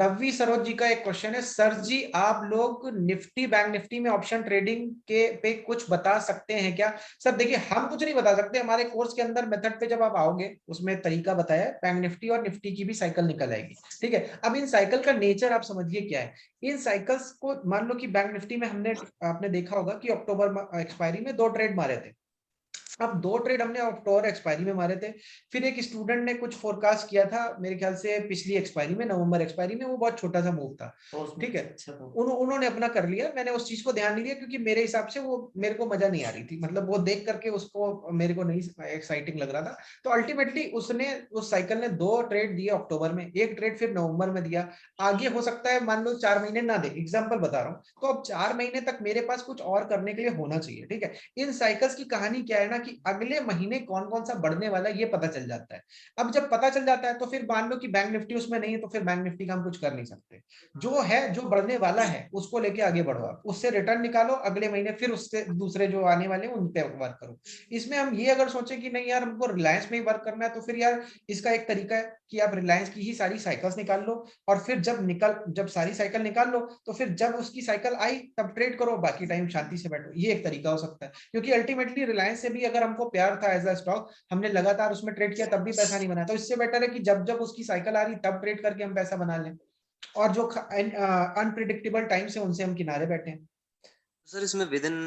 रवि सरोज जी का एक क्वेश्चन है, सर जी आप लोग निफ्टी बैंक निफ्टी में ऑप्शन ट्रेडिंग के पे कुछ बता सकते हैं क्या? सर देखिए हम कुछ नहीं बता सकते, हमारे कोर्स के अंदर मेथड पे जब आप आओगे उसमें तरीका बताया है, बैंक निफ्टी और निफ्टी की भी साइकिल निकल आएगी, ठीक है। अब इन साइकिल का नेचर आप समझिए क्या है। इन साइकिल्स को मान लो कि बैंक निफ्टी में हमने आपने देखा होगा कि अक्टूबर एक्सपायरी में 2 ट्रेड मारे थे। अब 2 ट्रेड हमने अक्टूबर एक्सपायरी में मारे थे। फिर एक स्टूडेंट ने कुछ फोरकास्ट किया था मेरे ख्याल से पिछली एक्सपायरी में, नवंबर एक्सपायरी में, वो बहुत छोटा सा मूव था, ठीक है। उन्होंने अपना कर लिया, मैंने उस चीज को ध्यान नहीं दिया क्योंकि मेरे हिसाब से वो मेरे को मजा नहीं आ रही थी, मतलब वो देख करके उसको मेरे को नहीं एक्साइटिंग लग रहा था। तो अल्टीमेटली उसने उस साइकिल ने 2 ट्रेड दिए अक्टूबर में, एक ट्रेड फिर नवंबर में दिया। आगे हो सकता है मान लो 4 महीने ना दे, एग्जाम्पल बता रहा हूँ। तो अब 4 महीने तक मेरे पास कुछ और करने के लिए होना चाहिए, ठीक है। इन साइकिल्स की कहानी क्या है ना कि अगले महीने कौन कौन सा बढ़ने वाला है ये पता चल जाता है। अब जब पता चल जाता है तो फिर मान लो कि बैंक निफ्टी उसमें नहीं है, तो फिर बैंक निफ्टी का हम कुछ कर नहीं सकते। जो है जो बढ़ने वाला है उसको लेके आगे बढ़ो, आप उससे रिटर्न निकालो, अगले महीने फिर उससे दूसरे जो आने वाले हैं उन पे वर्क करो। इसमें हम ये अगर सोचे कि नहीं यार हमको रिलायंस में ही वर्क करना है, तो फिर यार इसका एक तरीका है कि आप रिलायंस की ही सारी साइकिल्स निकाल लो, और फिर जब सारी साइकिल निकाल लो तो फिर जब उसकी साइकिल आई तब ट्रेड करो, बाकी टाइम शांति से बैठो। ये एक तरीका हो सकता है, क्योंकि अल्टीमेटली रिलायंस से भी अगर हमको प्यार था एज अ स्टॉक, हमने लगातार उसमें ट्रेड किया तब भी पैसा नहीं बना, तो इससे बेटर है कि जब जब उसकी साइकिल आ रही तब ट्रेड करके हम पैसा बना लें, और जो अनप्रिडिक्टेबल टाइम से उनसे हम किनारे बैठे हैं। सर इसमें विद इन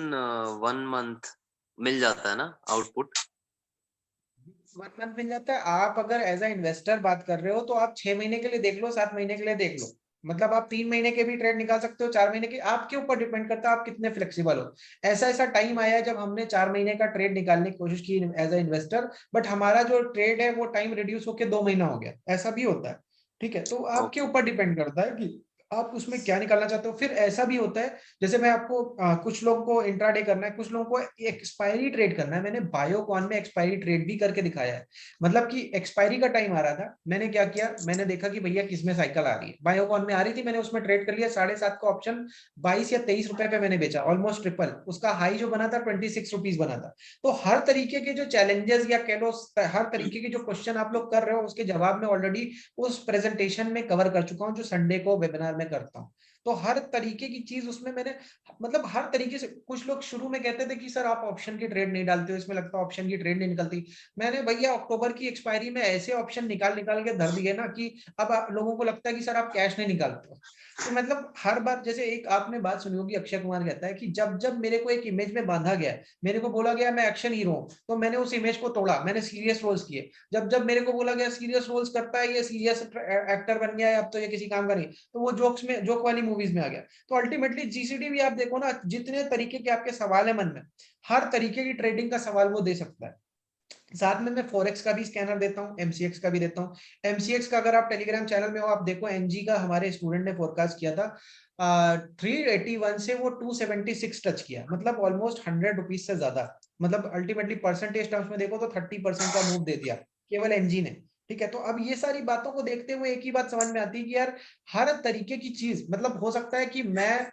1 मंथ मिल जाता है ना आउटपुट? 1 मंथ मिल जाता है। आप अगर एज अ इन्वेस्टर बात कर रहे हो तो आप 6 महीने के लिए देख लो, 7 महीने के लिए देख लो, मतलब आप 3 महीने के भी ट्रेड निकाल सकते हो, 4 महीने के, आपके ऊपर डिपेंड करता है आप कितने फ्लेक्सिबल हो। ऐसा ऐसा टाइम आया है जब हमने 4 महीने का ट्रेड निकालने की कोशिश की एज अ इन्वेस्टर, बट हमारा जो ट्रेड है वो टाइम रिड्यूस होकर 2 महीना हो गया, ऐसा भी होता है, ठीक है। तो आपके ओके। ऊपर डिपेंड करता है कि आप उसमें क्या निकालना चाहते हो। फिर ऐसा भी होता है, जैसे मैं आपको कुछ लोगों को इंट्राडे करना है, कुछ लोगों को एक्सपायरी ट्रेड करना है। मैंने बायोकॉन में एक्सपायरी ट्रेड भी करके दिखाया है, मतलब कि एक्सपायरी का टाइम आ रहा था, मैंने क्या किया, मैंने देखा कि भैया किसमें साइकिल आ रही है, बायोकॉन में आ रही थी, मैंने उसमें ट्रेड कर लिया, 7.5 का ऑप्शन 22 या 23 रुपए पे मैंने बेचा, ऑलमोस्ट ट्रिपल, उसका हाई जो बना था 26 रुपीज बना था। तो हर तरीके के जो चैलेंजेस या कह लो हर तरीके के जो क्वेश्चन आप लोग कर रहे हो उसके जवाब में ऑलरेडी उस प्रेजेंटेशन में कवर कर चुका हूँ जो संडे को वेबिनार में करता हूँ। तो हर तरीके की चीज उसमें मैंने, मतलब हर तरीके से, कुछ लोग शुरू में कहते थे कि सर आप ऑप्शन की ट्रेड नहीं डालते हो, इसमें लगता है ऑप्शन की ट्रेड नहीं निकलती। मैंने भैया अक्टूबर की एक्सपायरी में ऐसे ऑप्शन निकाल निकाल के धर दिए ना कि अब लोगों को लगता है कि सर आप कैश नहीं निकालते हो। तो मतलब हर बार, जैसे एक आपने बात सुनी होगी, अक्षय कुमार कहता है कि जब जब मेरे को एक इमेज में बांधा गया, मेरे को बोला गया मैं एक्शन हीरो हूं, तो मैंने उस इमेज को तोड़ा, मैंने सीरियस रोल्स किए। जब जब मेरे को बोला गया सीरियस रोल्स करता है, ये सीरियस एक्टर बन गया है, अब तो ये किसी काम का नहीं, तो वो जोक वाली मूवीज में आ गया। तो अल्टीमेटली जीसीडी भी आप देखो ना, जितने तरीके के आपके सवाल है मन में, हर तरीके की ट्रेडिंग का सवाल वो दे सकता है। साथ में मैं फॉरेक्स का भी स्कैनर देता हूँ, एमसीएक्स का भी देता हूँ। एमसीएक्स का अगर आप टेलीग्राम चैनल में हो, आप देखो एनजी का हमारे स्टूडेंट ने फोरकास्ट किया था, 381 से वो 276 टच किया, मतलब ऑलमोस्ट 100 रुपीज से ज्यादा, मतलब अल्टीमेटली परसेंटेज टर्म्स में देखो तो 30% का मूव दे दिया केवल एनजी ने, ठीक है। तो अब ये सारी बातों को देखते हुए एक ही बात समझ में आती है कि यार हर तरीके की चीज, मतलब हो सकता है कि मैं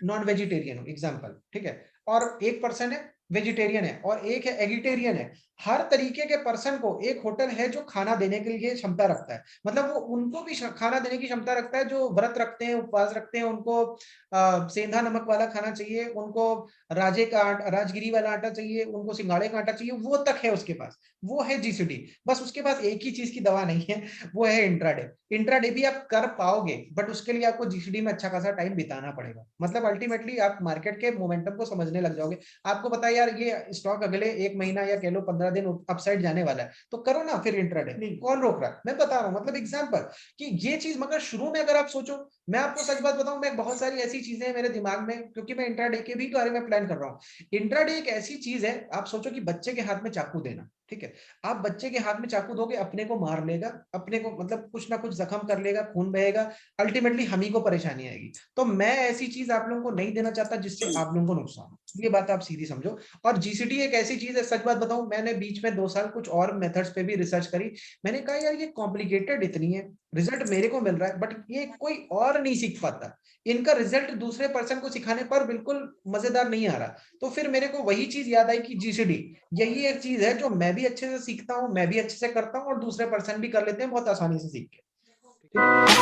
नॉन वेजिटेरियन हूँ एग्जाम्पल, ठीक है, और एक पर्सन है वेजिटेरियन है और एक है एगिटेरियन है। हर तरीके के पर्सन को एक होटल है जो खाना देने के लिए क्षमता रखता है, मतलब वो उनको भी खाना देने की क्षमता रखता है जो व्रत रखते हैं, उपवास रखते हैं, उनको सेंधा नमक वाला खाना चाहिए, उनको राजगिरी वाला आटा चाहिए, उनको सिंगाड़े का आटा चाहिए, वो तक है उसके पास। वो है जीसीडी। बस उसके पास एक ही चीज की दवा नहीं है, वो है इंट्राडे। इंट्राडे भी आप कर पाओगे, बट उसके लिए आपको जीसीडी में अच्छा खासा टाइम बिताना पड़ेगा, मतलब अल्टीमेटली आप मार्केट के मोमेंटम को समझने लग जाओगे। आपको पता है यार ये स्टॉक अगले 1 महीना या कह लो 15 दिन अपसाइड जाने वाला है, तो करो ना फिर इंट्राडे, कौन रोक रहा है? मैं बता रहा हूँ, मतलब एग्जांपल कि ये चीज, मगर शुरू में अगर आप सोचो, मैं आपको सच बात बताऊं, मैं बहुत सारी ऐसी चीजें हैं मेरे दिमाग में, क्योंकि मैं इंट्राडे के भी बारे में प्लान कर रहा हूँ। इंट्राडे एक ऐसी चीज है, आप सोचो कि बच्चे के हाथ में चाकू देना, ठीक है, आप बच्चे के हाथ में चाकू दोगे, अपने को मार लेगा, अपने को मतलब कुछ ना कुछ जख्म कर लेगा, खून बहेगा, अल्टीमेटली हम ही को परेशानी आएगी। तो मैं ऐसी चीज आप लोगों को नहीं देना चाहता जिससे आप लोगों को नुकसान हो, ये बात आप सीधी समझो। और जीसीटी एक ऐसी चीज है, सच बात बताऊं, मैंने बीच में 2 साल कुछ और मेथड्स पे भी रिसर्च करी। मैंने कहा यार ये कॉम्प्लिकेटेड इतनी है, रिजल्ट मेरे को मिल रहा है, बट ये कोई और नहीं सीख पाता, इनका रिजल्ट दूसरे पर्सन को सिखाने पर बिल्कुल मजेदार नहीं आ रहा। तो फिर मेरे को वही चीज याद आई कि जीसीडी यही एक चीज है जो मैं भी अच्छे से सीखता हूँ, मैं भी अच्छे से करता हूँ, और दूसरे पर्सन भी कर लेते हैं बहुत आसानी से सीख के। ओके।